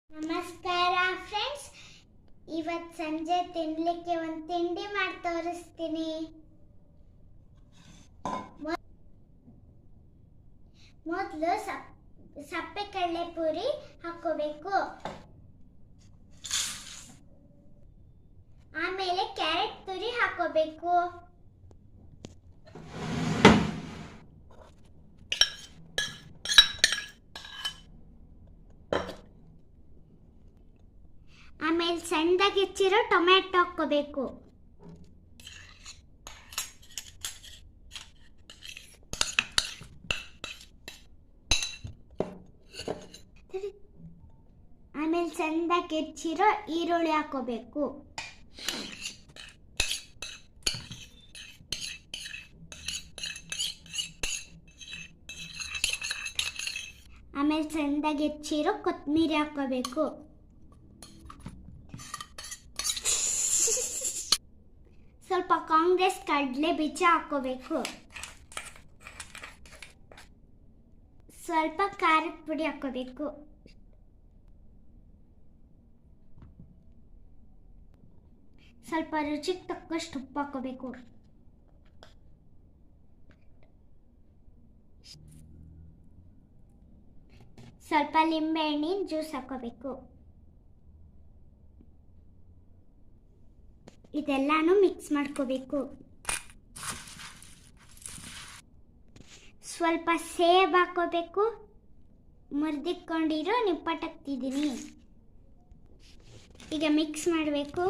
ನಮಸ್ಕಾರ ಫ್ರೆಂಡ್ಸ್, ಇವತ್ತು ಸಂಜೆ ತಿನ್ನಲಿಕ್ಕೆ ಒಂದು ತಿಂಡಿ ಮಾಡಿ ತೋರಿಸ್ತೀನಿ. ಮೊದಲು ಸಪ್ಪೆ ಕಡಲೆ ಪುರಿ ಹಾಕೋಬೇಕು. ಆಮೇಲೆ ಕ್ಯಾರೆಟ್ ತುರಿ ಹಾಕೋಬೇಕು. ಆಮೇಲೆ ಸಣ್ಣದಾಗಿ ಹೆಚ್ಚಿರೋ ಟೊಮ್ಯಾಟೊ ಹಾಕೋಬೇಕು. ಆಮೇಲೆ ಸಣ್ಣದಾಗಿ ಹೆಚ್ಚಿರೋ ಈರುಳ್ಳಿ ಹಾಕೋಬೇಕು. ಆಮೇಲೆ ಸಣ್ಣದಾಗಿ ಹೆಚ್ಚಿರೋ ಕೊತ್ತಂಬರಿ ಹಾಕೋಬೇಕು. ಸ್ವಲ್ಪ ಕಾಂಗ್ರೆಸ್ ಕಡಲೆ ಬೀಜ ಹಾಕೋಬೇಕು. ಸ್ವಲ್ಪ ಖಾರದ ಪುಡಿ ಹಾಕೋಬೇಕು. ಸ್ವಲ್ಪ ರುಚಿಗೆ ತಕ್ಕಷ್ಟು ಉಪ್ಪು ಹಾಕೋಬೇಕು. ಸ್ವಲ್ಪ ಲಿಂಬೆಹಣ್ಣಿನ ಜ್ಯೂಸ್ ಹಾಕೋಬೇಕು. ಇದೆಲ್ಲಾನು ಮಿಕ್ಸ್ ಮಾಡ್ಕೋಬೇಕು. ಸ್ವಲ್ಪ ಸೇಬ್ ಹಾಕೋಬೇಕು. ಮುರಿದಿಟ್ಕೊಂಡಿರೋ ನಿಪ್ಪಟ್ಟು ಹಾಕ್ತಿದ್ದೀನಿ. ಈಗ ಮಿಕ್ಸ್ ಮಾಡಬೇಕು.